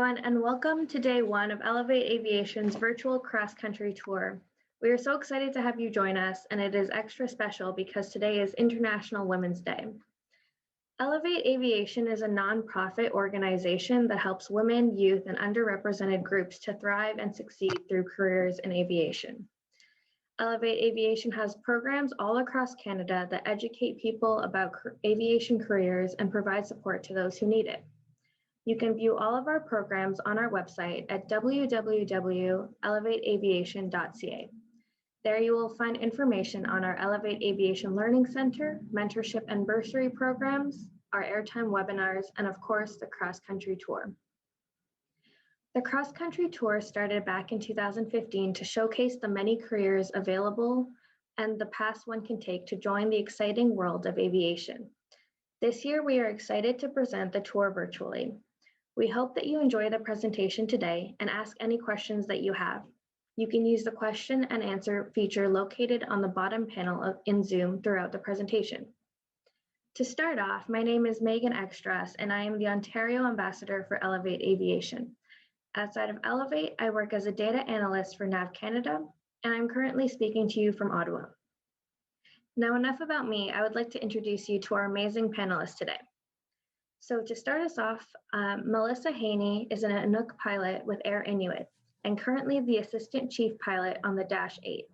everyone, and welcome to day one of Elevate Aviation's virtual cross-country tour. We are so excited to have you join us, and it is extra special because today is International Women's Day. Elevate Aviation is a nonprofit organization that helps women, youth, and underrepresented groups to thrive and succeed through careers in aviation. Elevate Aviation has programs all across Canada that educate people about aviation careers and provide support to those who need it. You can view all of our programs on our website at www.elevateaviation.ca. There you will find information on our Elevate Aviation Learning Center, mentorship and bursary programs, our airtime webinars, and of course, the cross-country tour. The cross-country tour started back in 2015 to showcase the many careers available and the paths one can take to join the exciting world of aviation. This year, we are excited to present the tour virtually. We hope that you enjoy the presentation today and ask any questions that you have. You can use the question and answer feature located on the bottom panel in Zoom throughout the presentation. To start off, my name is Maegan Extross, and I am the Ontario Ambassador for Elevate Aviation. Outside of Elevate, I work as a data analyst for NAV Canada, and I'm currently speaking to you from Ottawa. Now, enough about me. I would like to introduce you to our amazing panelists today. So to start us off, Melissa Haney is an Inuk pilot with Air Inuit, and currently the Assistant Chief Pilot on the Dash 8.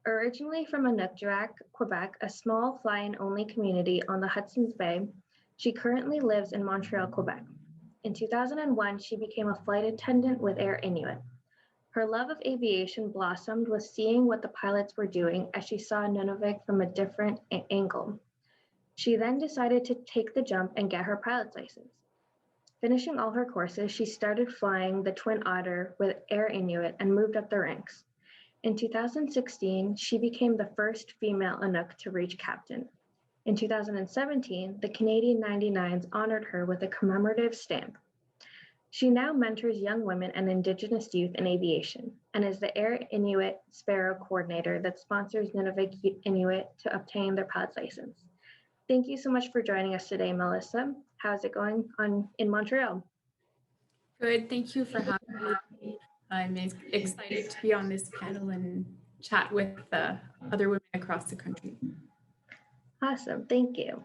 Originally from Inukjuak, Quebec, a small fly-in-only community on the Hudson's Bay, she currently lives in Montreal, Quebec. In 2001, she became a flight attendant with Air Inuit. Her love of aviation blossomed with seeing what the pilots were doing as she saw Nunavik from a different angle. She then decided to take the jump and get her pilot's license. Finishing all her courses, she started flying the Twin Otter with Air Inuit and moved up the ranks. In 2016, she became the first female Inuk to reach captain. In 2017, the Canadian 99s honored her with a commemorative stamp. She now mentors young women and Indigenous youth in aviation and is the Air Inuit Sparrow Coordinator that sponsors Nunavik Inuit to obtain their pilot's license. Thank you so much for joining us today, Melissa. How's it going in Montreal? Good, thank you for having me. I'm excited to be on this panel and chat with other women across the country. Awesome, thank you.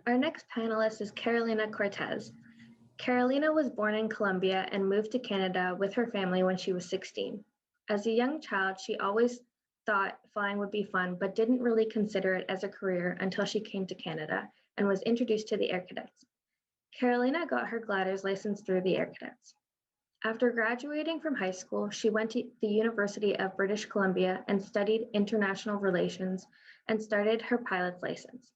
Our next panelist is Carolina Cortes. Carolina was born in Colombia and moved to Canada with her family when she was 16. As a young child, she always thought flying would be fun, but didn't really consider it as a career until she came to Canada and was introduced to the Air Cadets. Carolina got her glider's license through the Air Cadets. After graduating from high school, she went to the University of British Columbia and studied international relations and started her pilot's license.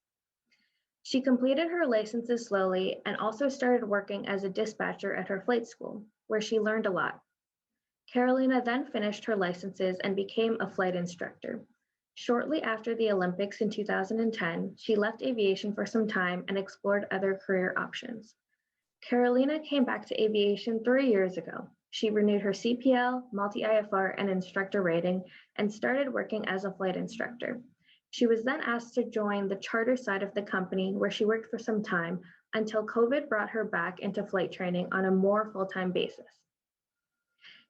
She completed her licenses slowly and also started working as a dispatcher at her flight school, where she learned a lot. Carolina then finished her licenses and became a flight instructor. Shortly after the Olympics in 2010, she left aviation for some time and explored other career options. Carolina came back to aviation 3 years ago. She renewed her CPL, multi-IFR, and instructor rating and started working as a flight instructor. She was then asked to join the charter side of the company, where she worked for some time until COVID brought her back into flight training on a more full-time basis.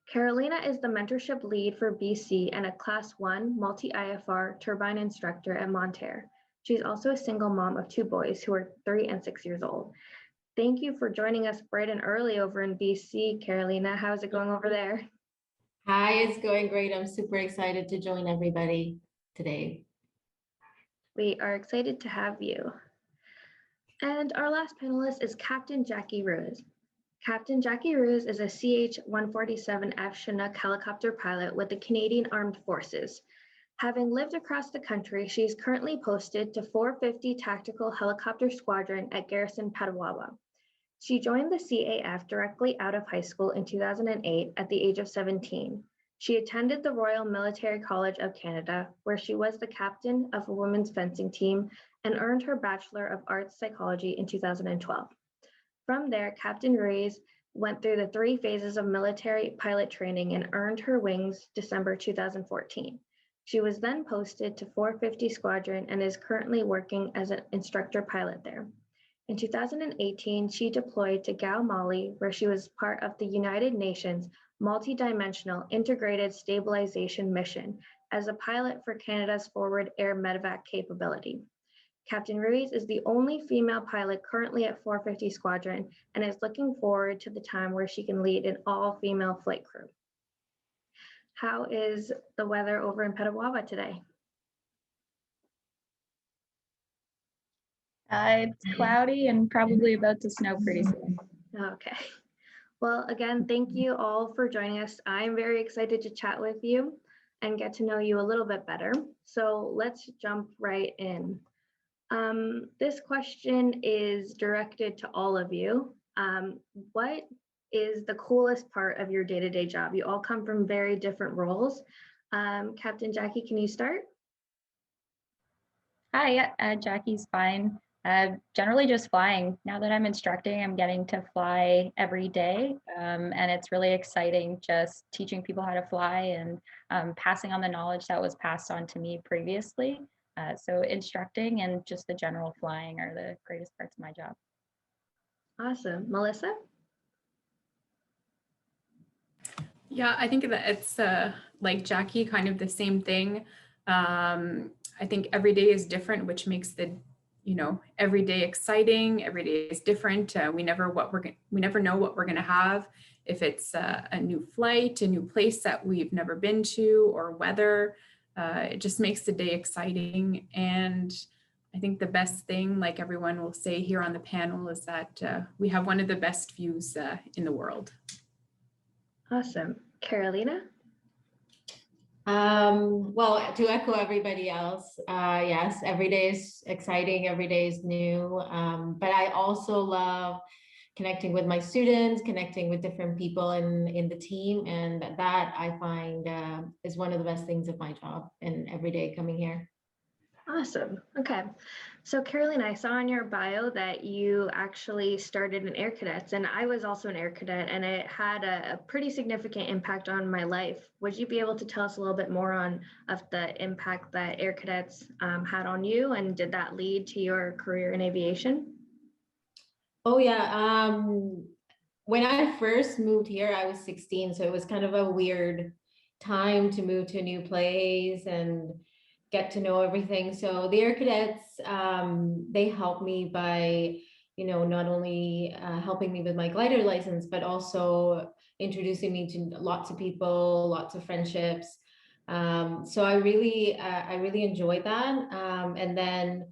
Carolina is the mentorship lead for BC and a Class 1 multi-IFR turbine instructor at Montair. She's also a single mom of 2 boys who are 3 and 6 years old. Thank you for joining us bright and early over in BC, Carolina. How's it going over there? Hi, it's going great. I'm super excited to join everybody today. We are excited to have you. And our last panelist is Captain Jackie Ruiz. Captain Jackie Ruiz is a CH-147F Chinook helicopter pilot with the Canadian Armed Forces. Having lived across the country, she is currently posted to 450 Tactical Helicopter Squadron at Garrison Petawawa. She joined the CAF directly out of high school in 2008 at the age of 17. She attended the Royal Military College of Canada, where she was the captain of a women's fencing team and earned her Bachelor of Arts Psychology in 2012. From there, Captain Ruiz went through the 3 phases of military pilot training and earned her wings December 2014. She was then posted to 450 Squadron and is currently working as an instructor pilot there. In 2018, she deployed to Gao, Mali, where she was part of the United Nations Multidimensional Integrated Stabilization Mission as a pilot for Canada's Forward Air Medevac capability. Captain Ruiz is the only female pilot currently at 450 Squadron and is looking forward to the time where she can lead an all-female flight crew. How is the weather over in Petawawa today? It's cloudy and probably about to snow pretty soon. Okay. Well, again, thank you all for joining us. I'm very excited to chat with you and get to know you a little bit better. So let's jump right in. This question is directed to all of you. What is the coolest part of your day-to-day job? You all come from very different roles. Captain Jackie, can you start? Hi, Jackie's fine. Generally just flying. Now that I'm instructing, I'm getting to fly every day. And it's really exciting just teaching people how to fly and passing on the knowledge that was passed on to me previously. So instructing and just the general flying are the greatest parts of my job. Awesome. Melissa? Yeah, I think that it's like Jackie, kind of the same thing. I think every day is different, which makes the every day exciting. Every day is different. We never know what we're gonna have. If it's a new flight, a new place that we've never been to, or weather, it just makes the day exciting. And I think the best thing, like everyone will say here on the panel, is that we have one of the best views in the world. Awesome. Carolina? Well, to echo everybody else, yes, every day is exciting, every day is new. But I also love connecting with my students, connecting with different people in the team. And that I find is one of the best things of my job and every day coming here. Awesome. Okay. So Carolina, I saw in your bio that you actually started in Air Cadets, and I was also an Air Cadet, and it had a pretty significant impact on my life. Would you be able to tell us a little bit more of the impact that Air Cadets had on you, and did that lead to your career in aviation? Oh yeah. When I first moved here, I was 16, so it was kind of a weird time to move to a new place and get to know everything. So the Air Cadets, they helped me by, not only helping me with my glider license, but also introducing me to lots of people, lots of friendships. So I really enjoyed that. And then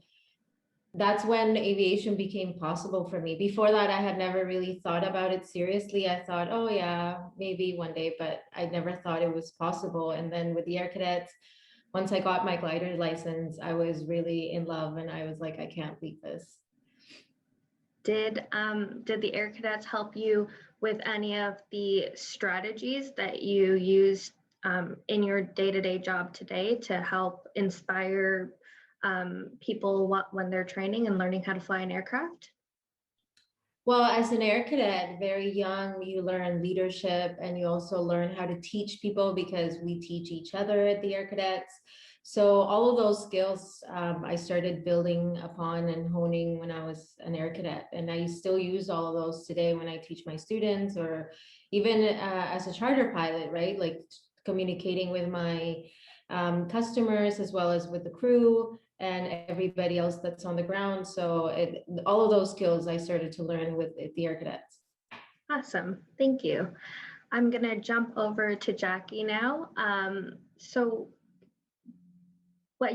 that's when aviation became possible for me. Before that, I had never really thought about it seriously. I thought, oh yeah, maybe one day, but I never thought it was possible. And then with the Air Cadets, once I got my glider license, I was really in love, and I was like, I can't beat this. Did the Air Cadets help you with any of the strategies that you use in your day-to-day job today to help inspire people when they're training and learning how to fly an aircraft? Well, as an Air Cadet, very young, you learn leadership, and you also learn how to teach people, because we teach each other at the Air Cadets. So all of those skills I started building upon and honing when I was an Air Cadet. And I still use all of those today when I teach my students, or even as a charter pilot, right? Like communicating with my customers as well as with the crew and everybody else that's on the ground. So all of those skills I started to learn with the Air Cadets. Awesome, thank you. I'm gonna jump over to Jackie now. So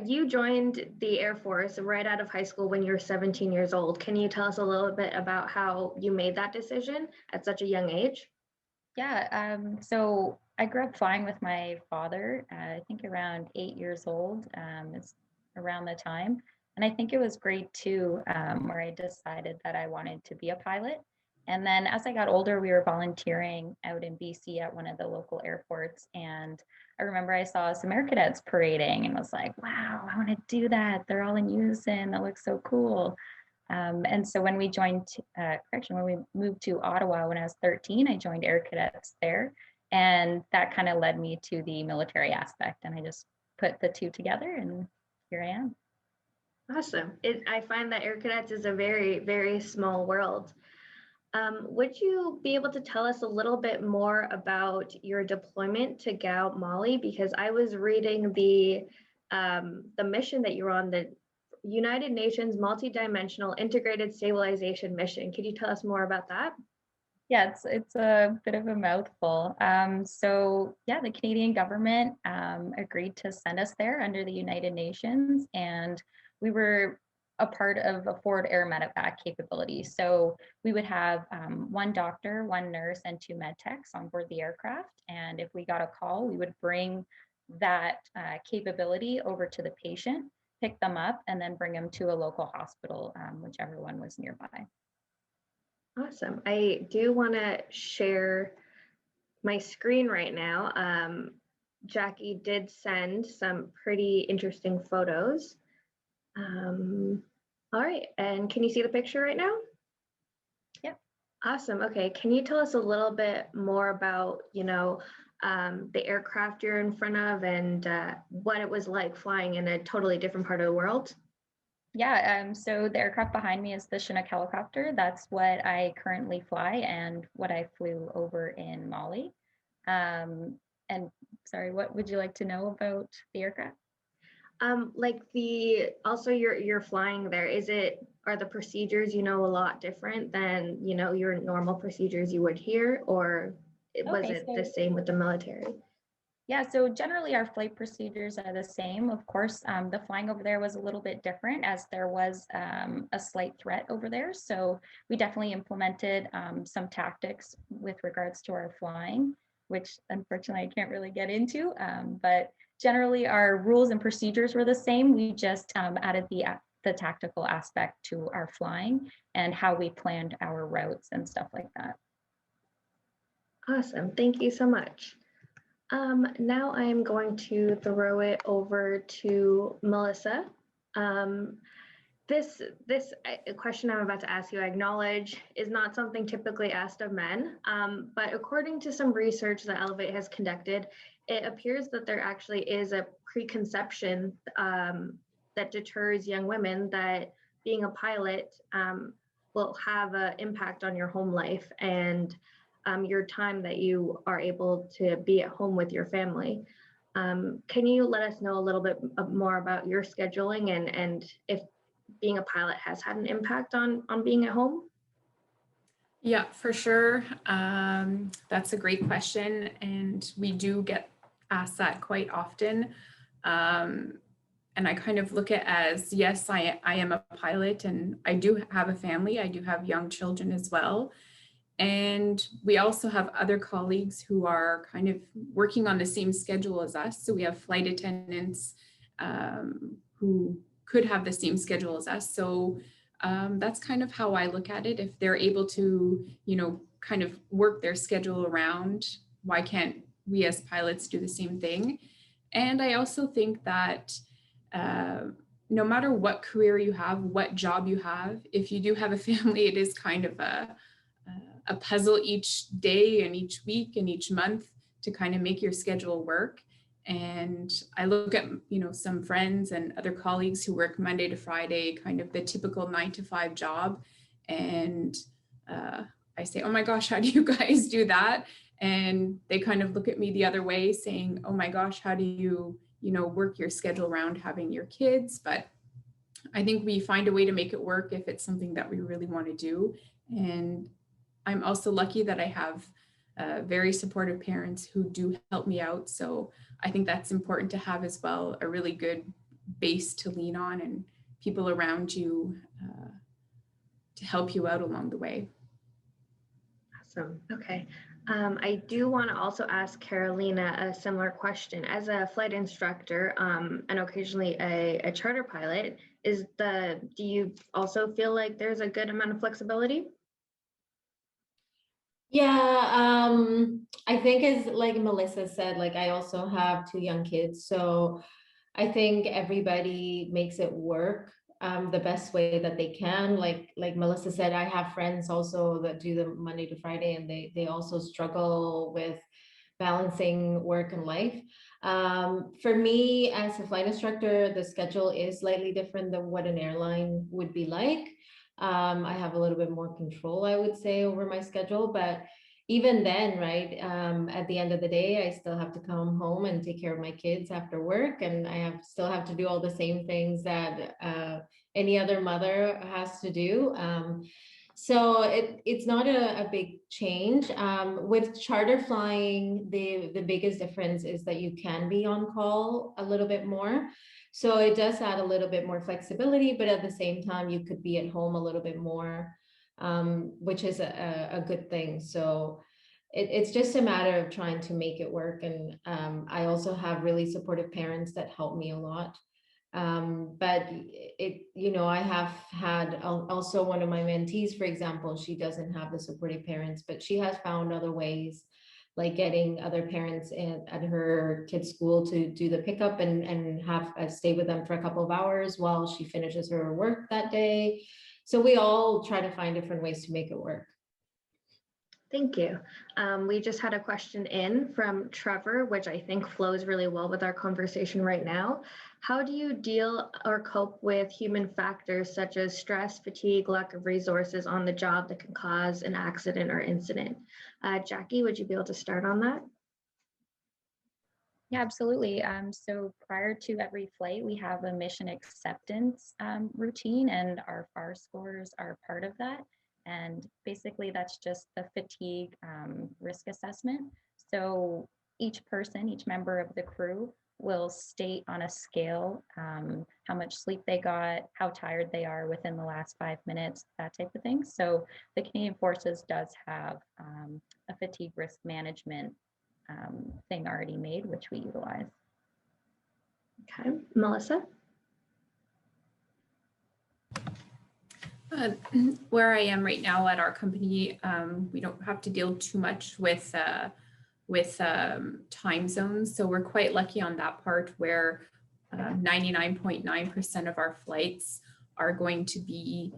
you joined the Air Force right out of high school when you were 17 years old. Can you tell us a little bit about how you made that decision at such a young age? Yeah, so I grew up flying with my father, I think around 8 years old, it's around the time. And I think it was grade 2 where I decided that I wanted to be a pilot. And then as I got older, we were volunteering out in BC at one of the local airports. And I remember I saw some Air Cadets parading and was like, wow, I want to do that. They're all in unison. That looks so cool. And so when we joined, when we moved to Ottawa when I was 13, I joined Air Cadets there. And that kind of led me to the military aspect. And I just put the two together, and here I am. Awesome. I find that Air Cadets is a very, very small world. Would you be able to tell us a little bit more about your deployment to Gao, Mali? Because I was reading the mission that you're on, the United Nations Multidimensional Integrated Stabilization Mission. Could you tell us more about that? Yeah, it's a bit of a mouthful. So yeah, the Canadian government agreed to send us there under the United Nations, and we were a part of a forward air medevac capability. So we would have one doctor, one nurse, and two med techs on board the aircraft. And if we got a call, we would bring that capability over to the patient, pick them up, and then bring them to a local hospital, whichever one was nearby. Awesome. I do want to share my screen right now. Jackie did send some pretty interesting photos. All right, and can you see the picture right now? Yep. Awesome. Okay, can you tell us a little bit more about, the aircraft you're in front of and what it was like flying in a totally different part of the world? Yeah, so the aircraft behind me is the Chinook helicopter. That's what I currently fly and what I flew over in Mali. And sorry, what would you like to know about the aircraft? Like also you're flying there. Are the procedures, a lot different than, your normal procedures you would hear, or was it the same with the military? Yeah, so generally our flight procedures are the same. Of course, the flying over there was a little bit different as there was a slight threat over there. So we definitely implemented some tactics with regards to our flying, which unfortunately I can't really get into. But generally our rules and procedures were the same. We just added the tactical aspect to our flying and how we planned our routes and stuff like that. Awesome. Thank you so much. Now I'm going to throw it over to Melissa. This question I'm about to ask you, I acknowledge, is not something typically asked of men, but according to some research that Elevate has conducted, it appears that there actually is a preconception that deters young women that being a pilot will have an impact on your home life and your time that you are able to be at home with your family. Can you let us know a little bit more about your scheduling and if being a pilot has had an impact on being at home? Yeah, for sure. That's a great question. And we do get asked that quite often. And I kind of look at it as, yes, I am a pilot and I do have a family. I do have young children as well. And we also have other colleagues who are kind of working on the same schedule as us. So we have flight attendants who could have the same schedule as us. So that's kind of how I look at it. If they're able to, kind of work their schedule around, why can't we as pilots do the same thing? And I also think that no matter what career you have, what job you have, if you do have a family, it is kind of a puzzle each day and each week and each month to kind of make your schedule work. And I look at, some friends and other colleagues who work Monday to Friday, kind of the typical 9-to-5 job. And I say, oh my gosh, how do you guys do that? And they kind of look at me the other way saying, oh my gosh, how do you, work your schedule around having your kids? But I think we find a way to make it work if it's something that we really want to do. And I'm also lucky that I have very supportive parents who do help me out. So I think that's important to have as well, a really good base to lean on and people around you to help you out along the way. Awesome. Okay. I do want to also ask Carolina a similar question. As a flight instructor and occasionally a charter pilot, do you also feel like there's a good amount of flexibility? Yeah, I think as like Melissa said, like I also have 2 young kids, so I think everybody makes it work the best way that they can. Like Melissa said, I have friends also that do the Monday to Friday, and they also struggle with balancing work and life. For me, as a flight instructor, the schedule is slightly different than what an airline would be like. I have a little bit more control, I would say, over my schedule, but even then, right, at the end of the day, I still have to come home and take care of my kids after work, and still have to do all the same things that any other mother has to do. So it's not a big change. With charter flying, the biggest difference is that you can be on call a little bit more. So it does add a little bit more flexibility, but at the same time, you could be at home a little bit more, which is a good thing. So it's just a matter of trying to make it work. And I also have really supportive parents that help me a lot. But I have had also one of my mentees, for example, she doesn't have the supportive parents, but she has found other ways, like getting other parents at her kid's school to do the pickup and have stay with them for a couple of hours while she finishes her work that day. So we all try to find different ways to make it work. Thank you. We just had a question in from Trevor, which I think flows really well with our conversation right now. How do you deal or cope with human factors such as stress, fatigue, lack of resources on the job that can cause an accident or incident? Jackie, would you be able to start on that? Yeah, absolutely. So prior to every flight, we have a mission acceptance routine, and our FAR scores are part of that. And basically that's just the fatigue risk assessment. So each member of the crew will state on a scale how much sleep they got, how tired they are within the last 5 minutes, that type of thing. So the Canadian Forces does have a fatigue risk management thing already made, which we utilize. Okay, Melissa? Where I am right now at our company, we don't have to deal too much with time zones. So we're quite lucky on that part where 99.9% of our flights are going to be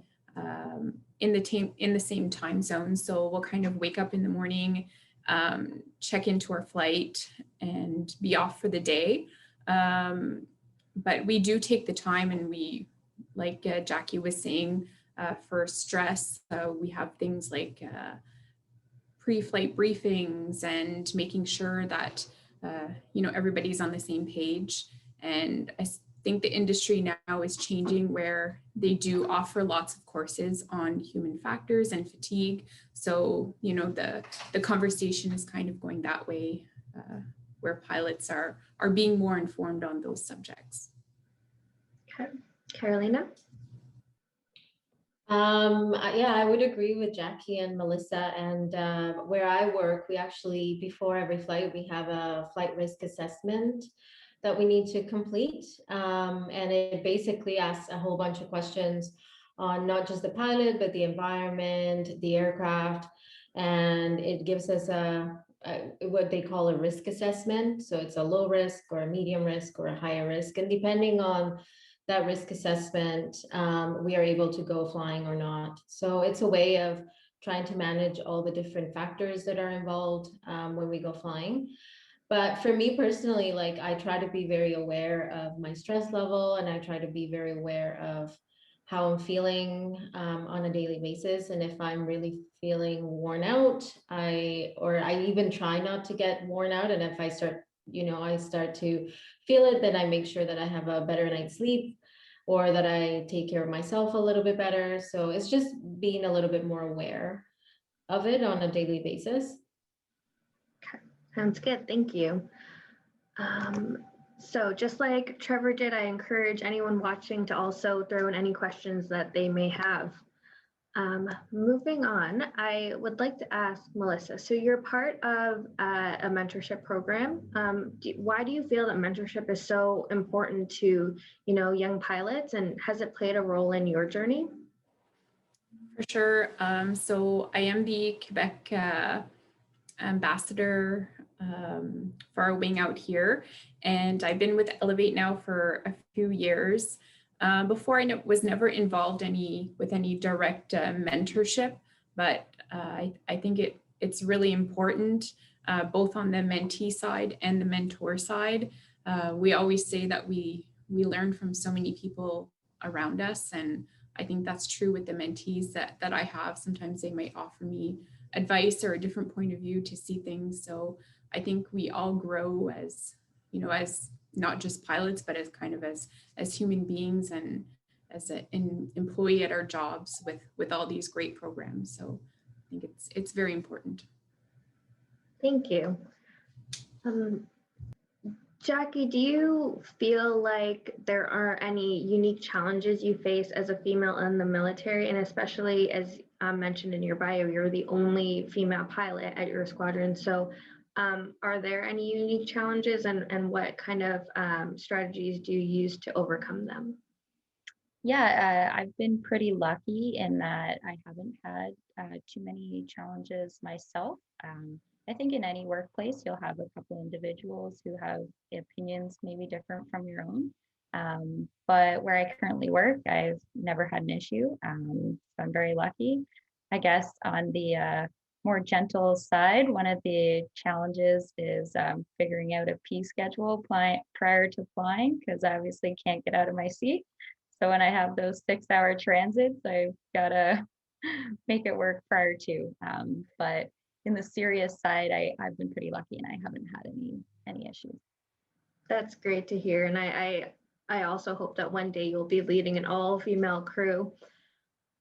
in the same time zone. So we'll kind of wake up in the morning, check into our flight and be off for the day. But we do take the time, and we, like Jackie was saying, for stress, we have things like pre-flight briefings and making sure that everybody's on the same page. And I think the industry now is changing where they do offer lots of courses on human factors and fatigue. So the conversation is kind of going that way, where pilots are being more informed on those subjects. Okay, Carolina? Yeah, I would agree with Jackie and Melissa. And where I work, we actually, before every flight, we have a flight risk assessment that we need to complete. And it basically asks a whole bunch of questions on not just the pilot, but the environment, the aircraft. And it gives us what they call a risk assessment. So it's a low risk or a medium risk or a higher risk. And depending on that risk assessment, we are able to go flying or not. So it's a way of trying to manage all the different factors that are involved when we go flying. But for me personally, like, I try to be very aware of my stress level, and I try to be very aware of how I'm feeling on a daily basis. And if I'm really feeling worn out, I even try not to get worn out. And if I start to feel it, then I make sure that I have a better night's sleep, or that I take care of myself a little bit better. So it's just being a little bit more aware of it on a daily basis. Okay, sounds good, thank you. So just like Trevor did, I encourage anyone watching to also throw in any questions that they may have. Moving on, I would like to ask Melissa, so you're part of a mentorship program. Why do you feel that mentorship is so important to, young pilots, and has it played a role in your journey? For sure. So I am the Quebec ambassador for our wing out here, and I've been with Elevate now for a few years. Before, I was never involved with any direct mentorship, but I think it's really important both on the mentee side and the mentor side. We always say that we learn from so many people around us, and I think that's true with the mentees that I have. Sometimes they might offer me advice or a different point of view to see things. So I think we all grow as, you know, as not just pilots, but as kind of as human beings and as an employee at our jobs with all these great programs. So I think it's very important. Thank you. Jackie, do you feel like there are any unique challenges you face as a female in the military, and especially as mentioned in your bio, you're the only female pilot at your squadron. So are there any unique challenges, and what kind of strategies do you use to overcome them? Yeah, I've been pretty lucky in that I haven't had too many challenges myself. I think in any workplace, you'll have a couple individuals who have opinions maybe different from your own. But where I currently work, I've never had an issue. So I'm very lucky. I guess on the more gentle side, one of the challenges is figuring out a pee schedule prior to flying, because I obviously can't get out of my seat. So when I have those 6-hour transits, I've got to make it work prior to. But in the serious side, I've been pretty lucky and I haven't had any issues. That's great to hear. And I also hope that one day you'll be leading an all-female crew.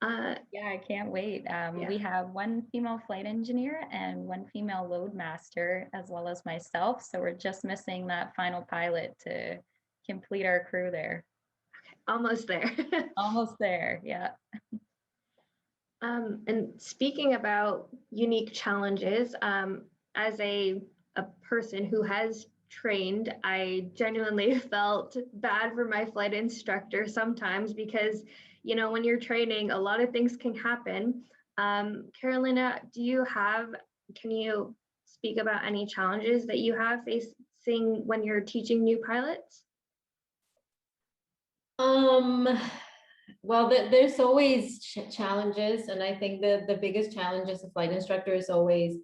Yeah, I can't wait. We have one female flight engineer and one female load master, as well as myself. So we're just missing that final pilot to complete our crew there. Almost there. Almost there, yeah. And speaking about unique challenges, as a person who has trained, I genuinely felt bad for my flight instructor sometimes because, you know, when you're training, a lot of things can happen. Carolina, can you speak about any challenges that you have facing when you're teaching new pilots? Well, there's always challenges, and I think the biggest challenge as a flight instructor is always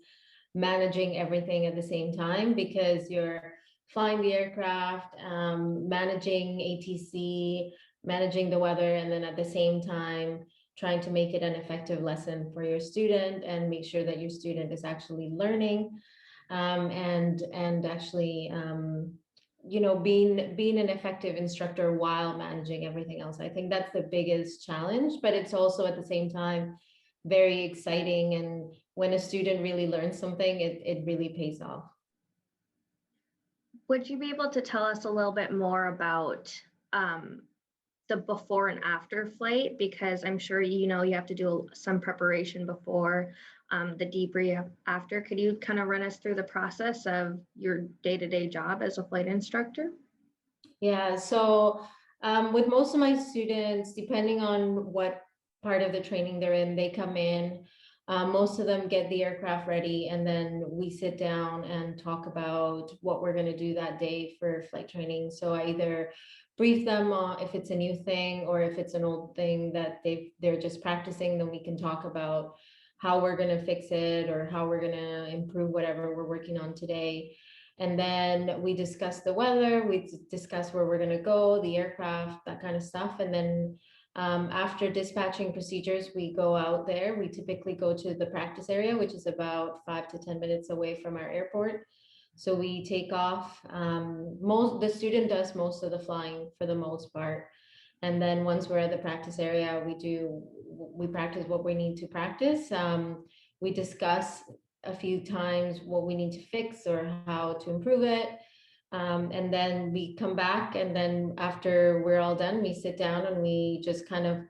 managing everything at the same time, because you're flying the aircraft, managing ATC, managing the weather, and then at the same time trying to make it an effective lesson for your student and make sure that your student is actually learning, and actually you know, being an effective instructor while managing everything else. I think that's the biggest challenge, but it's also at the same time very exciting. And when a student really learns something, it really pays off. Would you be able to tell us a little bit more about the before and after flight? Because I'm sure, you know, you have to do some preparation before the debrief after. Could you kind of run us through the process of your day-to-day job as a flight instructor? Yeah, so with most of my students, depending on what part of the training they're in, they come in, most of them get the aircraft ready, and then we sit down and talk about what we're going to do that day for flight training. So I either brief them on if it's a new thing, or if it's an old thing that they're just practicing, then we can talk about how we're going to fix it or how we're going to improve whatever we're working on today. And then we discuss the weather, we discuss where we're going to go, the aircraft, that kind of stuff. And then after dispatching procedures, we go out there. We typically go to the practice area, which is about 5 to 10 minutes away from our airport. So we take off. The student does most of the flying for the most part. And then once we're at the practice area, we practice what we need to practice. We discuss a few times what we need to fix or how to improve it. And then we come back, and then after we're all done, we sit down and we just kind of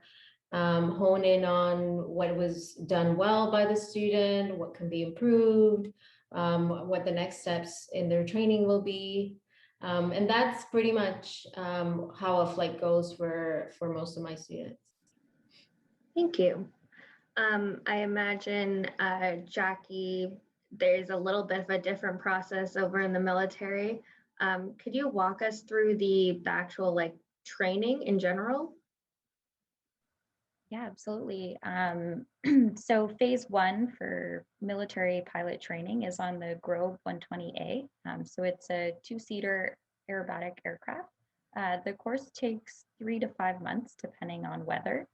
hone in on what was done well by the student, what can be improved, what the next steps in their training will be. And that's pretty much how a flight goes for most of my students. Thank you. I imagine, Jackie, there's a little bit of a different process over in the military. Could you walk us through the actual like training in general? Yeah, absolutely. So phase one for military pilot training is on the Grove 120A. So it's a two-seater aerobatic aircraft. The course takes 3 to 5 months, depending on weather.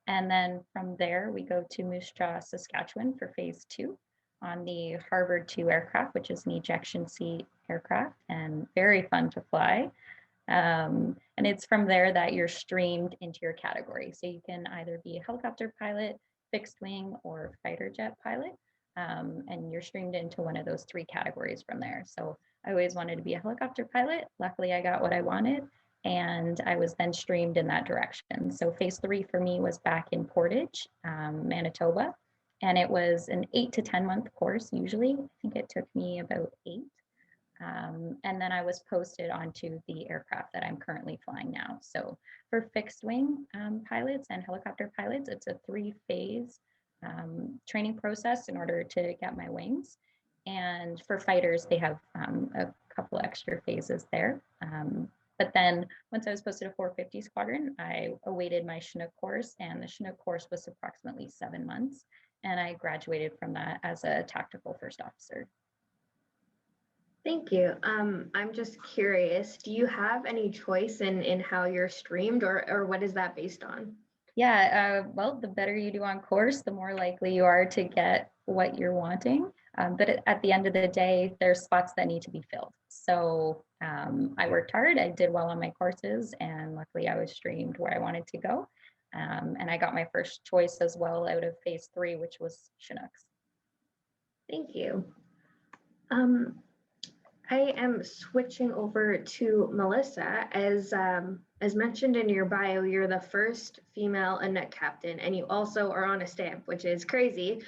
And then from there, we go to Moose Jaw, Saskatchewan for phase two on the Harvard 2 aircraft, which is an ejection seat aircraft and very fun to fly. And it's from there that you're streamed into your category. So you can either be a helicopter pilot, fixed wing, or fighter jet pilot. And you're streamed into one of those 3 categories from there. So I always wanted to be a helicopter pilot. Luckily, I got what I wanted. And I was then streamed in that direction. So phase 3 for me was back in Portage, Manitoba. And it was an 8 to 10 month course usually. I think it took me about 8. And then I was posted onto the aircraft that I'm currently flying now. So for fixed wing pilots and helicopter pilots, it's a 3-phase training process in order to get my wings. And for fighters, they have a couple extra phases there. But then once I was posted to 450 Squadron, I awaited my Chinook course, and the Chinook course was approximately 7 months. And I graduated from that as a tactical first officer. Thank you. I'm just curious, do you have any choice in how you're streamed, or what is that based on? Yeah, well, the better you do on course, the more likely you are to get what you're wanting. But at the end of the day, there's spots that need to be filled. So I worked hard, I did well on my courses, and luckily I was streamed where I wanted to go. And I got my first choice as well out of phase 3, which was Chinooks. Thank you. I am switching over to Melissa. As mentioned in your bio, you're the first female ANUC captain, and you also are on a stamp, which is crazy.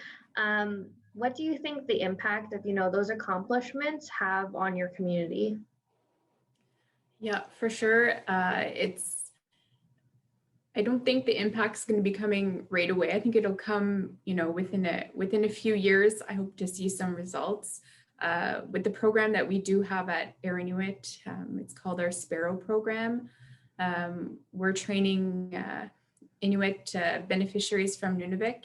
What do you think the impact of those accomplishments have on your community? Yeah, for sure. I don't think the impact's going to be coming right away. I think it'll come, within a few years. I hope to see some results. With the program that we do have at Air Inuit, it's called our Sparrow program. We're training Inuit beneficiaries from Nunavik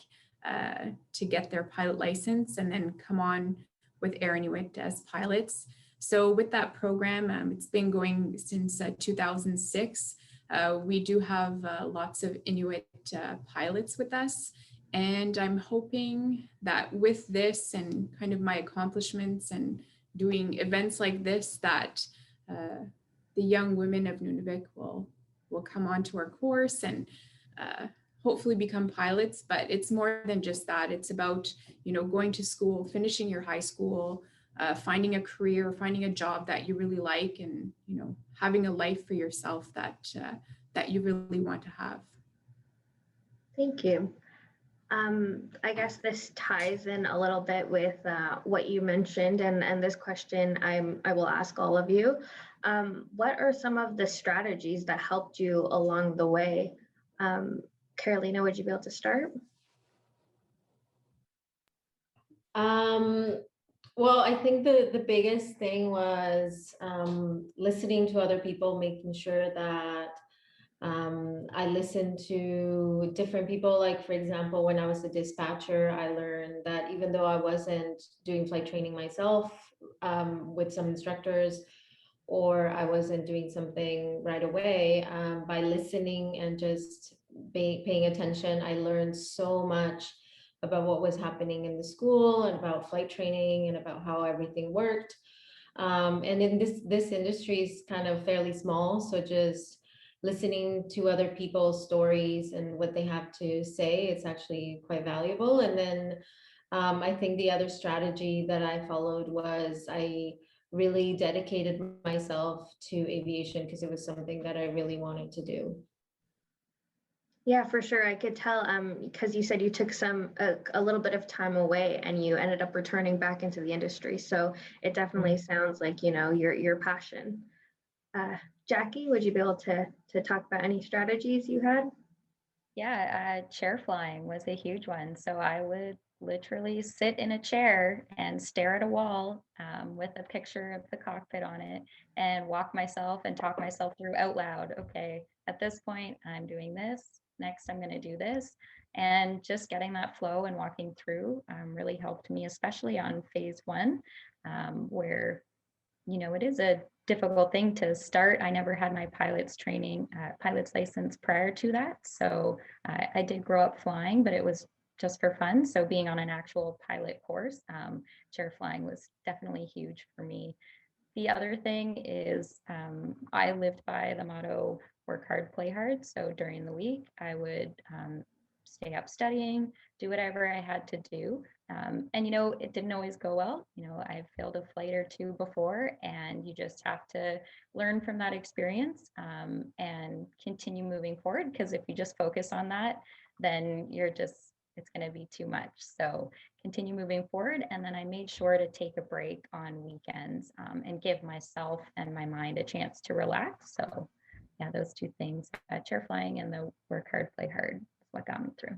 to get their pilot license and then come on with Air Inuit as pilots. So with that program, it's been going since 2006. We do have lots of Inuit pilots with us. And I'm hoping that with this and kind of my accomplishments and doing events like this, that the young women of Nunavik will come onto our course and hopefully become pilots. But it's more than just that. It's about, going to school, finishing your high school, finding a career, finding a job that you really like, and, having a life for yourself that you really want to have. Thank you. I guess this ties in a little bit with what you mentioned, and this question I will ask all of you. What are some of the strategies that helped you along the way? Carolina, would you be able to start? Well, I think the biggest thing was listening to other people, making sure that I listened to different people. Like, for example, when I was a dispatcher, I learned that even though I wasn't doing flight training myself with some instructors, or I wasn't doing something right away, by listening and just paying attention, I learned so much about what was happening in the school and about flight training and about how everything worked. And in this industry is kind of fairly small, so just listening to other people's stories and what they have to say, it's actually quite valuable. And then I think the other strategy that I followed was I really dedicated myself to aviation because it was something that I really wanted to do. Yeah, for sure. I could tell because you said you took a little bit of time away and you ended up returning back into the industry. So it definitely sounds like, your passion. Jackie, would you be able to talk about any strategies you had? Yeah, chair flying was a huge one. So I would literally sit in a chair and stare at a wall with a picture of the cockpit on it and walk myself and talk myself through out loud. Okay, at this point, I'm doing this. Next, I'm going to do this. And just getting that flow and walking through really helped me, especially on phase one, where, you know, it is a difficult thing to start. I never had my pilot's license prior to that. So I did grow up flying, but it was just for fun. So being on an actual pilot course, chair flying was definitely huge for me. The other thing is I lived by the motto, work hard, play hard. So during the week, I would stay up studying, do whatever I had to do. And, you know, it didn't always go well. You know, I've failed a flight or two before, and you just have to learn from that experience and continue moving forward. Because if you just focus on that, then it's going to be too much. So continue moving forward. And then I made sure to take a break on weekends and give myself and my mind a chance to relax. So yeah, those two things, chair flying and the work hard, play hard, is what got me through.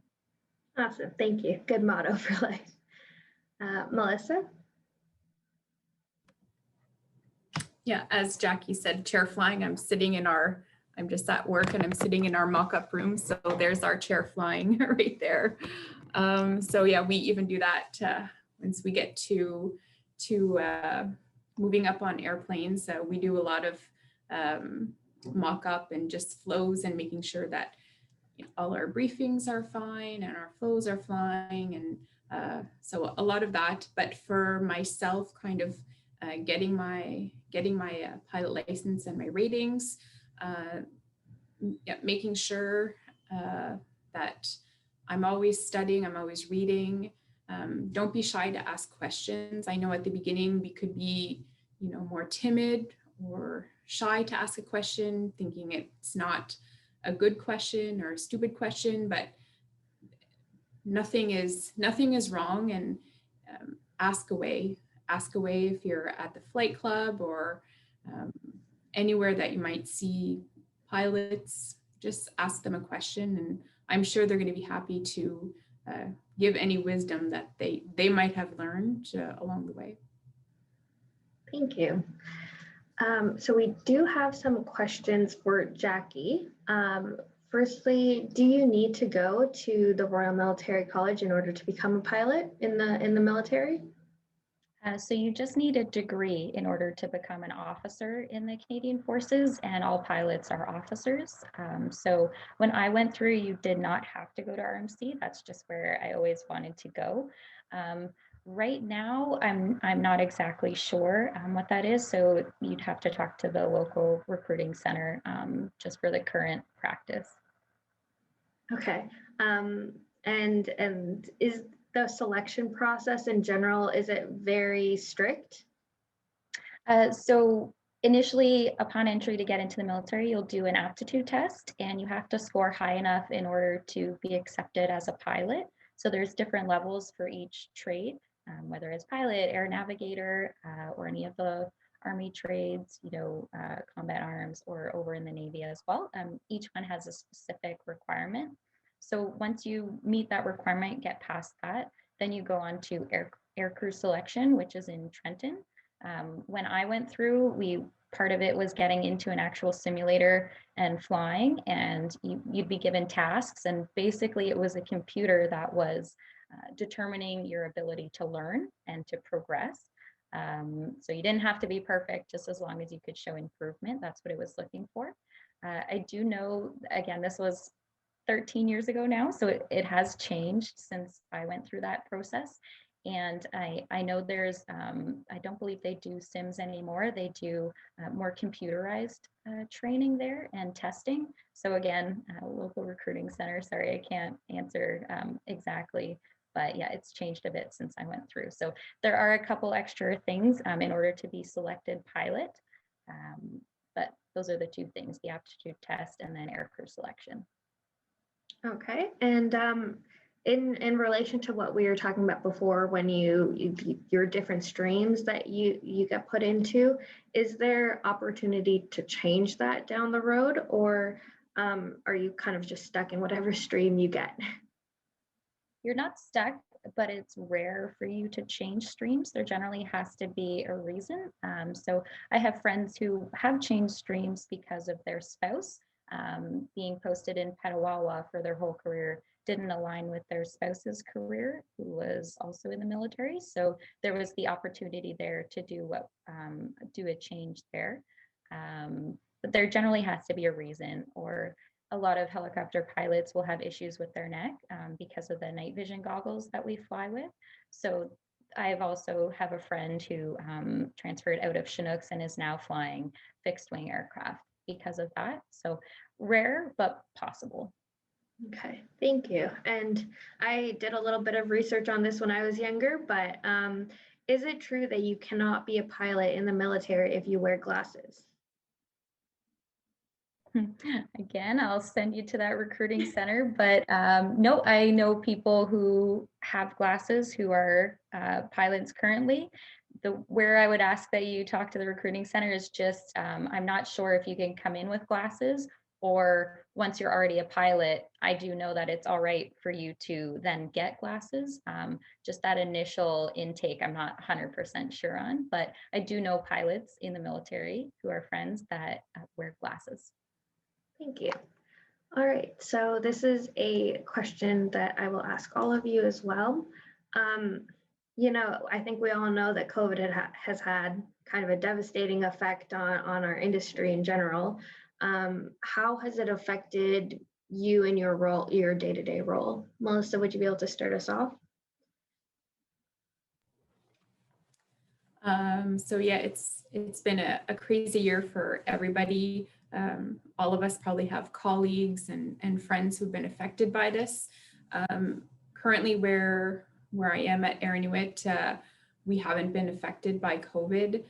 Awesome. Thank you. Good motto for life. Melissa? Yeah, as Jackie said, chair flying, I'm just at work and I'm sitting in our mock-up room. So there's our chair flying right there. So yeah, we even do that once we get to moving up on airplanes. We do a lot of mock-up and just flows and making sure that, you know, all our briefings are fine and our flows are flying, and so a lot of that. But for myself, kind of getting my pilot license and my ratings, making sure that I'm always studying, I'm always reading. Don't be shy to ask questions. I know at the beginning we could be, you know, more timid or shy to ask a question, thinking it's not a good question or a stupid question, but nothing is wrong, and ask away if you're at the flight club or anywhere that you might see pilots. Just ask them a question, and I'm sure they're going to be happy to give any wisdom that they might have learned along the way. Thank you. So we do have some questions for Jackie. Firstly, do you need to go to the Royal Military College in order to become a pilot in the military? So you just need a degree in order to become an officer in the Canadian Forces, and all pilots are officers. So when I went through, you did not have to go to RMC. That's just where I always wanted to go. Right now, I'm not exactly sure what that is. So you'd have to talk to the local recruiting center just for the current practice. Okay. And is the selection process in general, is it very strict? So initially, upon entry to get into the military, you'll do an aptitude test, and you have to score high enough in order to be accepted as a pilot. So there's different levels for each trade, whether it's pilot, air navigator, or any of the Army trades, you know, combat arms, or over in the Navy as well. Each one has a specific requirement. So once you meet that requirement, get past that, then you go on to Aircrew Selection, which is in Trenton. When I went through, part of it was getting into an actual simulator and flying, and you'd be given tasks, and basically it was a computer that was determining your ability to learn and to progress. So you didn't have to be perfect, just as long as you could show improvement. That's what it was looking for. I do know, again, this was 13 years ago now, so it has changed since I went through that process. And I know there's, I don't believe they do sims anymore. They do more computerized training there and testing. So again, local recruiting center, sorry, I can't answer exactly, but yeah, it's changed a bit since I went through. So there are a couple extra things in order to be selected pilot. But those are the two things, the aptitude test and then aircrew selection. Okay, and in relation to what we were talking about before, when your different streams that you get put into, is there opportunity to change that down the road, or are you kind of just stuck in whatever stream you get? You're not stuck, but it's rare for you to change streams. There generally has to be a reason. So I have friends who have changed streams because of their spouse being posted in Petawawa for their whole career, didn't align with their spouse's career, who was also in the military. So there was the opportunity there to do a change there. But there generally has to be a reason, or a lot of helicopter pilots will have issues with their neck because of the night vision goggles that we fly with. So I've also have a friend who transferred out of Chinooks and is now flying fixed wing aircraft because of that. So rare, but possible. Okay, thank you. And I did a little bit of research on this when I was younger, but is it true that you cannot be a pilot in the military if you wear glasses? Again, I'll send you to that recruiting center, but no, I know people who have glasses who are pilots currently. Where I would ask that you talk to the recruiting center is just, I'm not sure if you can come in with glasses, or once you're already a pilot, I do know that it's all right for you to then get glasses. Just that initial intake, I'm not 100% sure on, but I do know pilots in the military who are friends that wear glasses. Thank you. All right, so this is a question that I will ask all of you as well. I think we all know that COVID has had kind of a devastating effect on our industry in general. How has it affected you and your role, your day-to-day role? Melissa, would you be able to start us off? So yeah, it's been a crazy year for everybody. All of us probably have colleagues and friends who've been affected by this. Currently where I am at Air Inuit, we haven't been affected by COVID.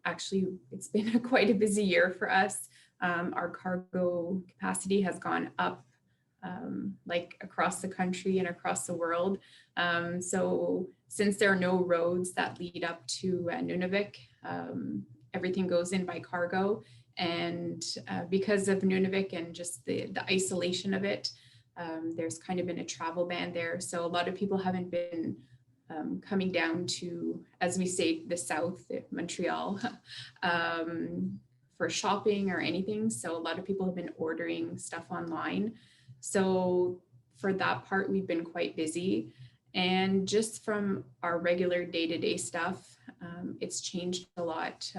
Actually, it's been quite a busy year for us. Our cargo capacity has gone up like across the country and across the world. So since there are no roads that lead up to Nunavik, everything goes in by cargo. And because of Nunavik and just the isolation of it, there's kind of been a travel ban there. So a lot of people haven't been coming down to, as we say, the south, Montreal, for shopping or anything. So a lot of people have been ordering stuff online. So for that part, we've been quite busy. And just from our regular day-to-day stuff, it's changed a lot,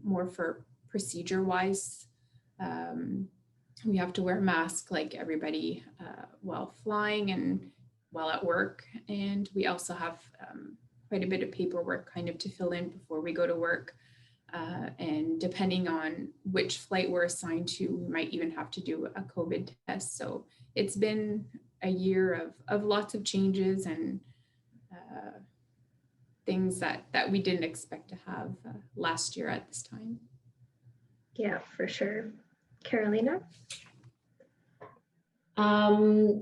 more for procedure-wise. We have to wear a mask like everybody while flying and while at work. And we also have quite a bit of paperwork kind of to fill in before we go to work. And depending on which flight we're assigned to, we might even have to do a COVID test. So it's been a year of lots of changes and things that we didn't expect to have last year at this time. Yeah, for sure. Carolina?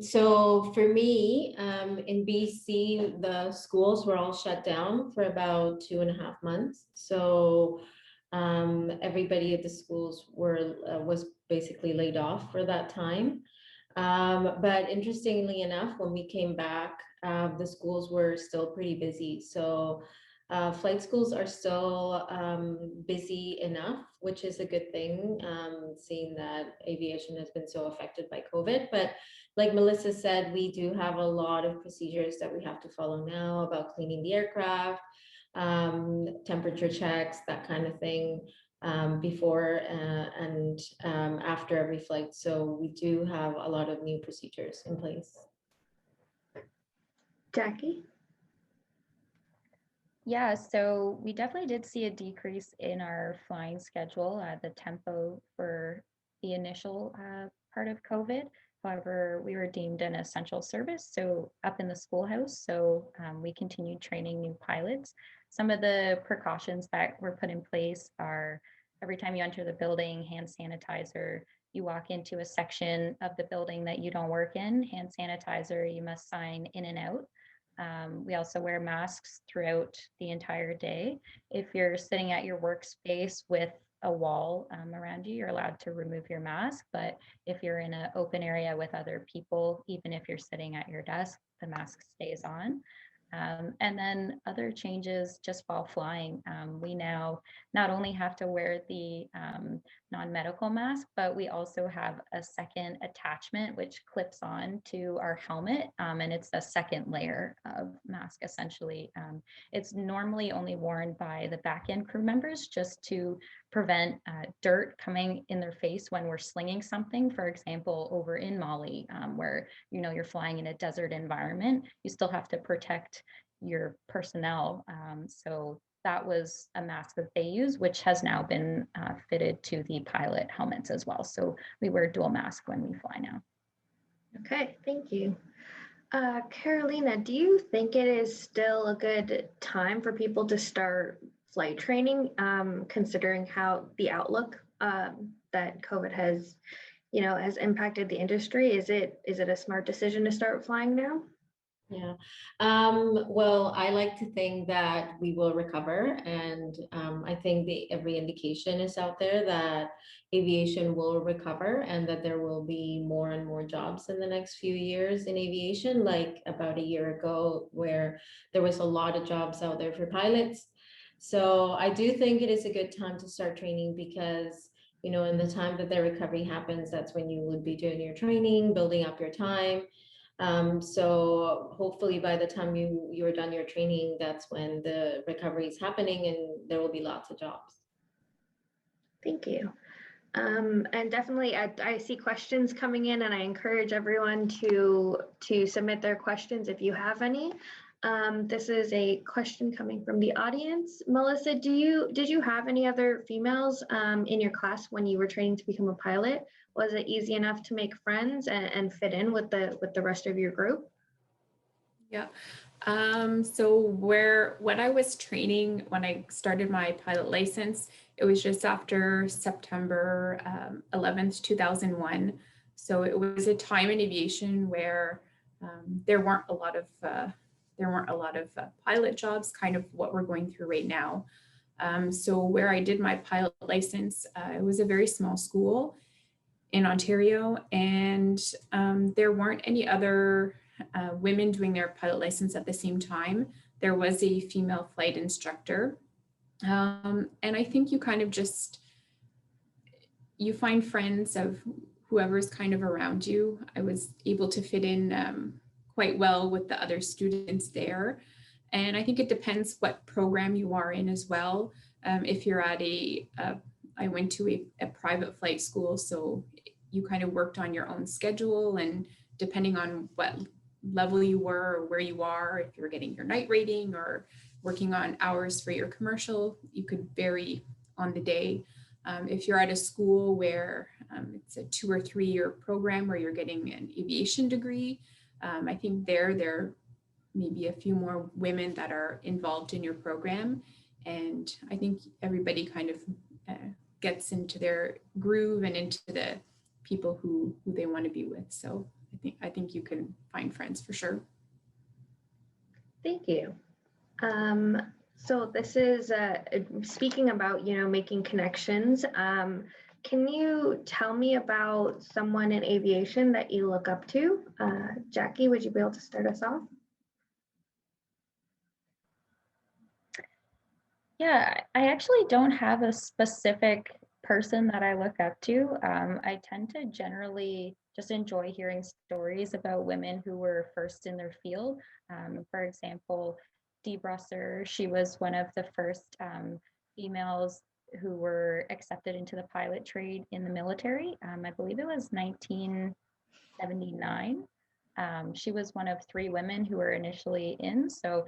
So for me, in BC, the schools were all shut down for about 2.5 months. So everybody at the schools was basically laid off for that time. But interestingly enough, when we came back, the schools were still pretty busy. So flight schools are still busy enough, which is a good thing, seeing that aviation has been so affected by COVID. But like Melissa said, we do have a lot of procedures that we have to follow now about cleaning the aircraft, temperature checks, that kind of thing, before and after every flight. So we do have a lot of new procedures in place. Jackie? Yeah, so we definitely did see a decrease in our flying schedule, the tempo for the initial part of COVID. However, we were deemed an essential service, so up in the schoolhouse. So we continued training new pilots. Some of the precautions that were put in place are every time you enter the building, hand sanitizer. You walk into a section of the building that you don't work in, hand sanitizer, you must sign in and out. We also wear masks throughout the entire day. If you're sitting at your workspace with a wall around you, you're allowed to remove your mask. But if you're in an open area with other people, even if you're sitting at your desk, the mask stays on. And then other changes just while flying. We now not only have to wear the non-medical mask, but we also have a second attachment which clips on to our helmet, and it's a second layer of mask essentially. It's normally only worn by the back end crew members just to prevent dirt coming in their face when we're slinging something. For example, over in Mali, where you're flying in a desert environment, you still have to protect your personnel. So that was a mask that they use, which has now been fitted to the pilot helmets as well. So we wear dual mask when we fly now. Okay, thank you. Carolina, do you think it is still a good time for people to start flight training, considering how the outlook that COVID has impacted the industry? Is it a smart decision to start flying now? Yeah. Well, I like to think that we will recover, and I think every indication is out there that aviation will recover and that there will be more and more jobs in the next few years in aviation, like about a year ago, where there was a lot of jobs out there for pilots. So I do think it is a good time to start training because, in the time that the recovery happens, that's when you would be doing your training, building up your time. So hopefully by the time you're done your training, that's when the recovery is happening and there will be lots of jobs. Thank you. And definitely I see questions coming in, and I encourage everyone to submit their questions if you have any. This is a question coming from the audience. Melissa, did you have any other females in your class when you were training to become a pilot? Was it easy enough to make friends and fit in with the rest of your group? Yeah. So when I was training, when I started my pilot license, it was just after September 11th, 2001. So it was a time in aviation where there weren't a lot of pilot jobs, kind of what we're going through right now. So where I did my pilot license, it was a very small school in Ontario, and there weren't any other women doing their pilot license at the same time. There was a female flight instructor. And I think you kind of you find friends of whoever's kind of around you. I was able to fit in quite well with the other students there. And I think it depends what program you are in as well. If you're at I went to a private flight school, so you kind of worked on your own schedule, and depending on what level you were or where you are, if you're getting your night rating or working on hours for your commercial, you could vary on the day. If you're at a school where it's a 2 or 3 year program where you're getting an aviation degree, I think there may be a few more women that are involved in your program. And I think everybody kind of gets into their groove and into the people who they want to be with. So I think you can find friends for sure. Thank you. So this is speaking about, making connections. Can you tell me about someone in aviation that you look up to? Jackie, would you be able to start us off? Yeah, I actually don't have a specific person that I look up to. I tend to generally just enjoy hearing stories about women who were first in their field. For example, Dee Brusser, she was one of the first females who were accepted into the pilot trade in the military. I believe it was 1979. She was one of 3 women who were initially in. So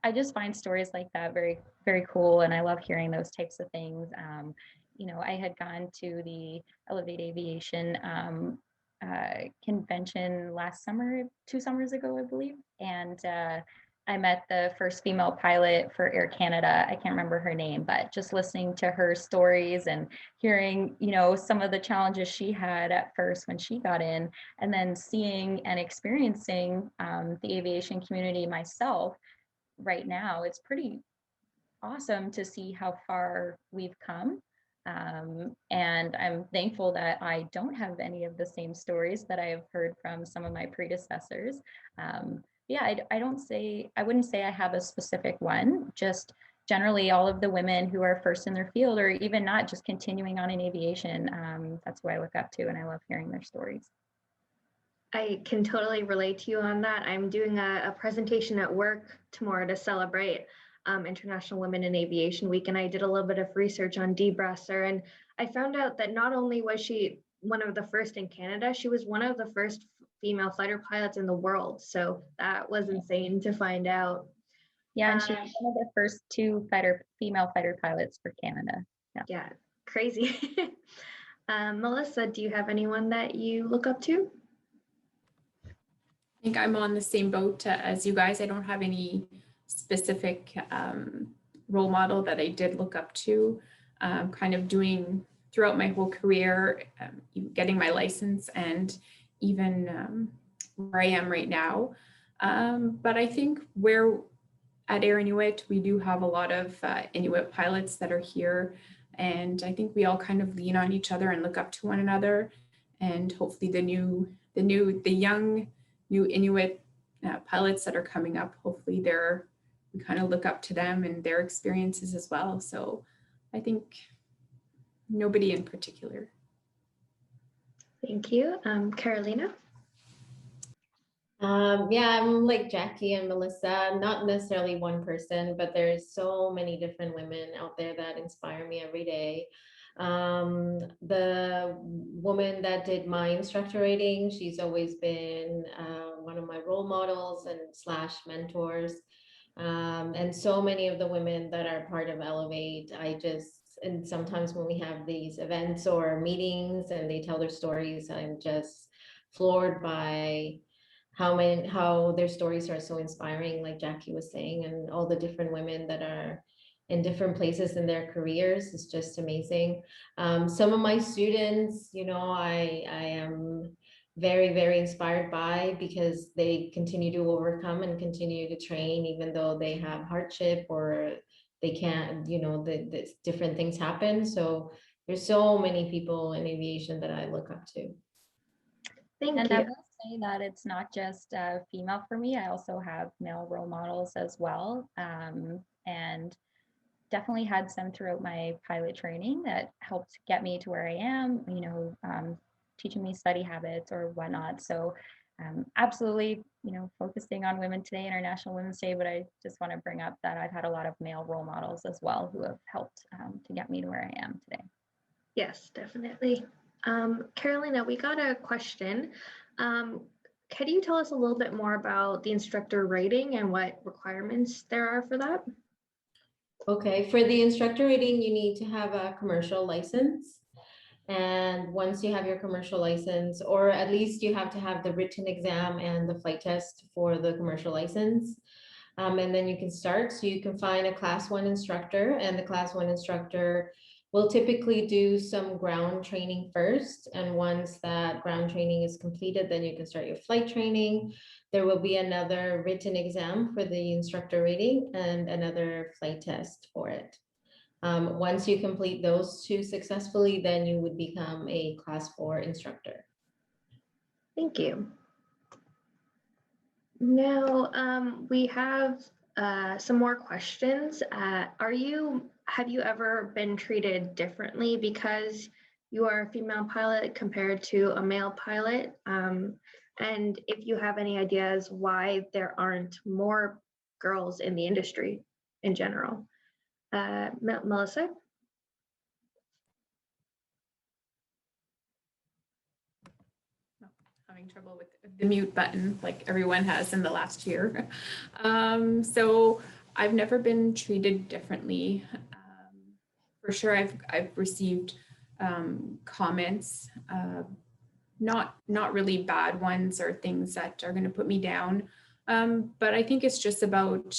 I just find stories like that very, very cool. And I love hearing those types of things. I had gone to the Elevate Aviation convention last summer, 2 summers ago, I believe. And I met the first female pilot for Air Canada. I can't remember her name, but just listening to her stories and hearing, some of the challenges she had at first when she got in, and then seeing and experiencing the aviation community myself right now, it's pretty awesome to see how far we've come. And I'm thankful that I don't have any of the same stories that I have heard from some of my predecessors. I wouldn't say I have a specific one, just generally all of the women who are first in their field, or even not, just continuing on in aviation. That's who I look up to, and I love hearing their stories. I can totally relate to you on that. I'm doing a presentation at work tomorrow to celebrate International Women in Aviation Week, and I did a little bit of research on Dee Bresser, and I found out that not only was she one of the first in Canada, she was one of the first female fighter pilots in the world. So that was insane to find out. Yeah, and she's one of the first two female fighter pilots for Canada. Yeah, crazy. Melissa, do you have anyone that you look up to? I think I'm on the same boat as you guys. I don't have any specific role model that I did look up to. Kind of doing throughout my whole career, getting my license, and even where I am right now. But I think at Air Inuit, we do have a lot of Inuit pilots that are here. And I think we all kind of lean on each other and look up to one another. And hopefully the young new Inuit pilots that are coming up, hopefully we kind of look up to them and their experiences as well. So I think nobody in particular. Thank you. Carolina? Yeah, I'm like Jackie and Melissa, not necessarily one person, but there's so many different women out there that inspire me every day. The woman that did my instructor rating, she's always been one of my role models and / mentors. And so many of the women that are part of Elevate, and sometimes when we have these events or meetings and they tell their stories, I'm just floored by how their stories are so inspiring, like Jackie was saying, and all the different women that are in different places in their careers is just amazing. Some of my students, I am very, very inspired by, because they continue to overcome and continue to train, even though they have hardship or they can't, the different things happen. So there's so many people in aviation that I look up to. Thank and you. I will say that it's not just female for me. I also have male role models as well, and definitely had some throughout my pilot training that helped get me to where I am, teaching me study habits or whatnot. So absolutely, focusing on women today, International Women's Day, but I just want to bring up that I've had a lot of male role models as well who have helped to get me to where I am today. Yes, definitely. Carolina, we got a question. Can you tell us a little bit more about the instructor rating and what requirements there are for that? Okay, for the instructor rating, you need to have a commercial license. And once you have your commercial license, or at least you have to have the written exam and the flight test for the commercial license. And then you can start. So you can find a class 1 instructor, and the class 1 instructor will typically do some ground training first. And once that ground training is completed, then you can start your flight training. There will be another written exam for the instructor rating and another flight test for it. Once you complete those 2 successfully, then you would become a class 4 instructor. Thank you. Now, we have some more questions. Have you ever been treated differently because you are a female pilot compared to a male pilot? And if you have any ideas why there aren't more girls in the industry in general. Melissa? Having trouble with the mute button like everyone has in the last year. So I've never been treated differently. For sure, I've received comments, not really bad ones or things that are going to put me down. But I think it's just about,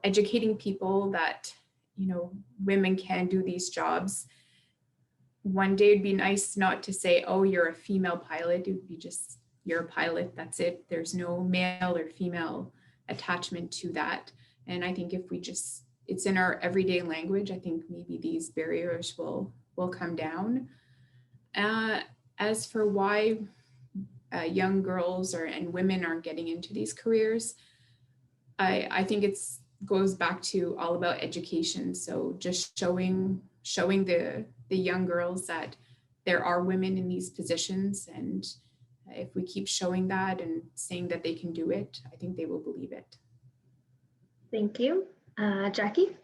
educating people that, women can do these jobs. One day it'd be nice not to say, oh, you're a female pilot. It would be just, you're a pilot, that's it. There's no male or female attachment to that. And I think if it's in our everyday language, I think maybe these barriers will come down. As for why young girls and women aren't getting into these careers, I think it's goes back to all about education. So just showing the young girls that there are women in these positions, and if we keep showing that and saying that they can do it, I think they will believe it. Thank you. Jackie?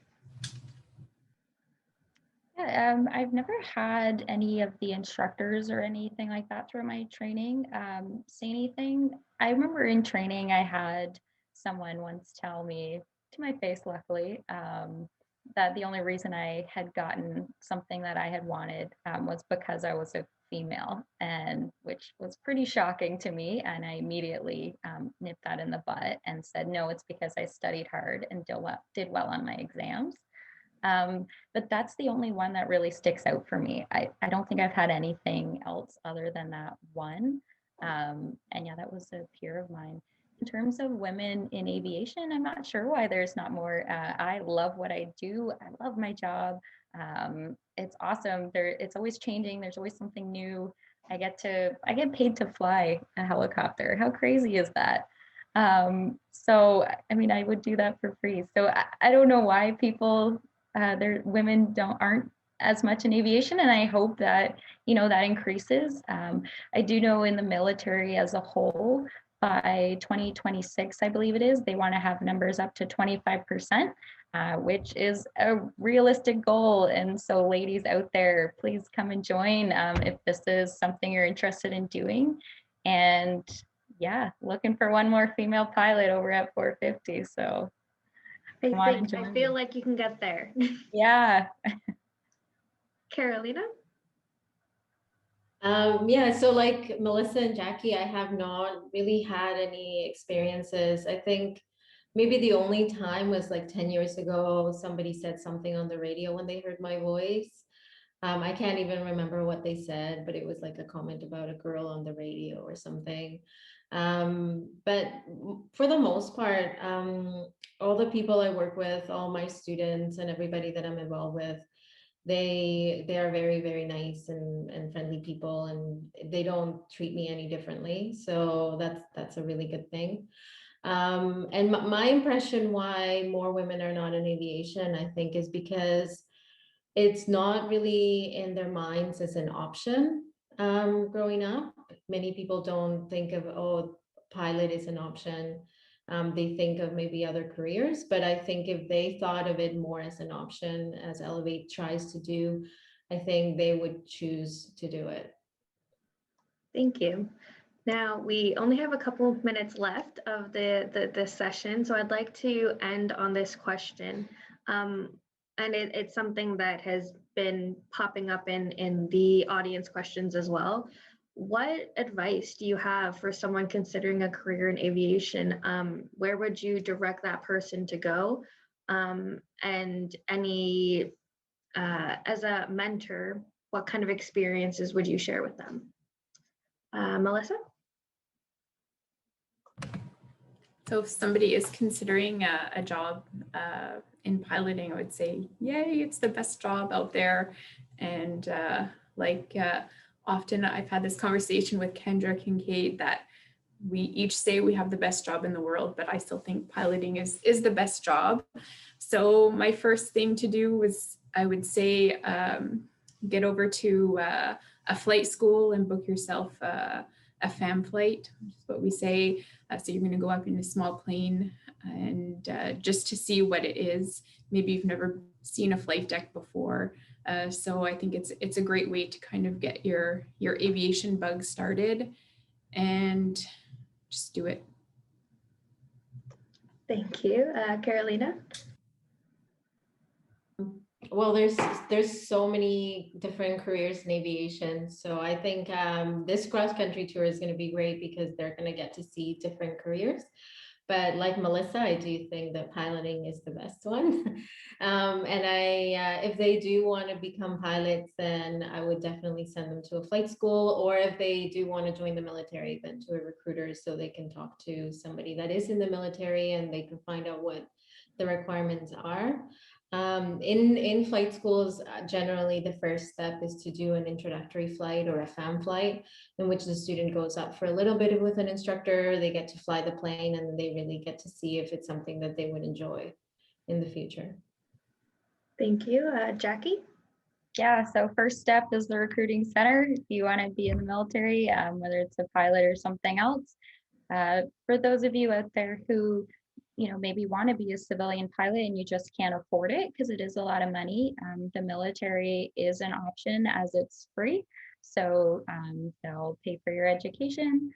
Yeah, I've never had any of the instructors or anything like that through my training say anything. I remember in training, I had someone once tell me to my face, luckily, that the only reason I had gotten something that I had wanted was because I was a female, and which was pretty shocking to me. And I immediately nipped that in the butt and said, no, it's because I studied hard and did well on my exams. But that's the only one that really sticks out for me. I don't think I've had anything else other than that one. And yeah, that was a peer of mine. In terms of women in aviation, I'm not sure why there's not more. I love what I do. I love my job. It's awesome. It's always changing. There's always something new. I get paid to fly a helicopter. How crazy is that? So, I mean, I would do that for free. So I don't know why people women aren't as much in aviation, and I hope that that increases. I do know in the military as a whole, by 2026, I believe it is, they want to have numbers up to 25%, which is a realistic goal. And so ladies out there, please come and join if this is something you're interested in doing. And yeah, looking for one more female pilot over at 450. So I feel like you can get there. Yeah. Carolina? Yeah, so like Melissa and Jackie, I have not really had any experiences. I think maybe the only time was like 10 years ago, somebody said something on the radio when they heard my voice. I can't even remember what they said, but it was like a comment about a girl on the radio or something. But for the most part, all the people I work with, all my students and everybody that I'm involved with, they are very, very nice and friendly people, and they don't treat me any differently. So that's a really good thing. And my impression why more women are not in aviation, I think, is because it's not really in their minds as an option. Growing up, many people don't think of, oh, pilot is an option. They think of maybe other careers, but I think if they thought of it more as an option, as Elevate tries to do, I think they would choose to do it. Thank you. Now, we only have a couple of minutes left of this session, so I'd like to end on this question. And it's something that has been popping up in the audience questions as well. What advice do you have for someone considering a career in aviation? Where would you direct that person to go? And any, as a mentor, what kind of experiences would you share with them? Melissa? So if somebody is considering a job in piloting, I would say, yay, it's the best job out there. And often I've had this conversation with Kendra Kincaid that we each say we have the best job in the world, but I still think piloting is the best job. So my first thing to do was, I would say, get over to a flight school and book yourself a FAM flight, which is what we say. So you're going to go up in a small plane and just to see what it is. Maybe you've never seen a flight deck before. So I think it's a great way to kind of get your aviation bug started and just do it. Thank you. Carolina? Well, there's so many different careers in aviation. So I think this cross-country tour is going to be great because they're going to get to see different careers. But like Melissa, I do think that piloting is the best one. And if they do want to become pilots, then I would definitely send them to a flight school. Or if they do want to join the military, then to a recruiter so they can talk to somebody that is in the military and they can find out what the requirements are. In flight schools, generally the first step is to do an introductory flight or a FAM flight, in which the student goes up for a little bit with an instructor. They get to fly the plane and they really get to see if it's something that they would enjoy. in the future. Thank you. Jackie? Yeah, so first step is the recruiting center. If you want to be in the military, whether it's a pilot or something else. For those of you out there who, maybe want to be a civilian pilot and you just can't afford it because it is a lot of money, the military is an option as it's free. So they'll pay for your education,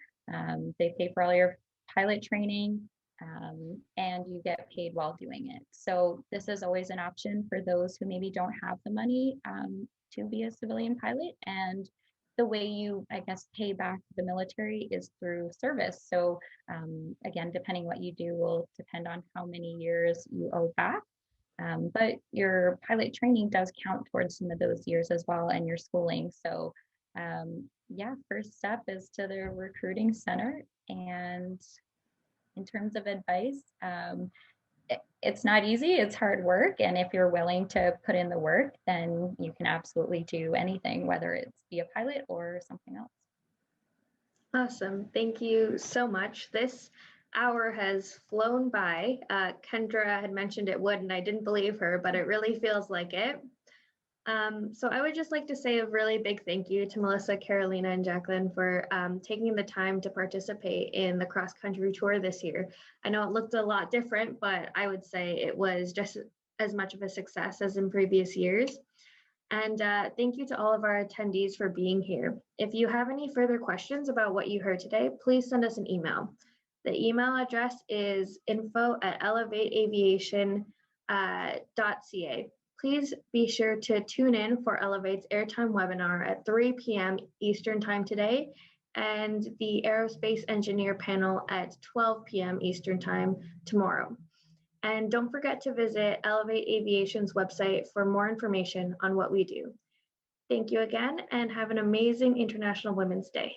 they pay for all your pilot training, and you get paid while doing it. So this is always an option for those who maybe don't have the money to be a civilian pilot. And the way you, I guess, pay back the military is through service. So again, depending what you do will depend on how many years you owe back. But your pilot training does count towards some of those years as well, and your schooling. So yeah, first step is to the recruiting center. And in terms of advice, it's not easy, it's hard work. And if you're willing to put in the work, then you can absolutely do anything, whether it's be a pilot or something else. Awesome. Thank you so much. This hour has flown by. Kendra had mentioned it would, and I didn't believe her, but it really feels like it. So I would just like to say a really big thank you to Melissa, Carolina, and Jacqueline for taking the time to participate in the cross-country tour this year. I know it looked a lot different, but I would say it was just as much of a success as in previous years. And thank you to all of our attendees for being here. If you have any further questions about what you heard today, please send us an email. The email address is info@elevateaviation.ca. Please be sure to tune in for Elevate's Airtime webinar at 3 p.m. Eastern Time today, and the Aerospace Engineer panel at 12 p.m. Eastern Time tomorrow. And don't forget to visit Elevate Aviation's website for more information on what we do. Thank you again, and have an amazing International Women's Day.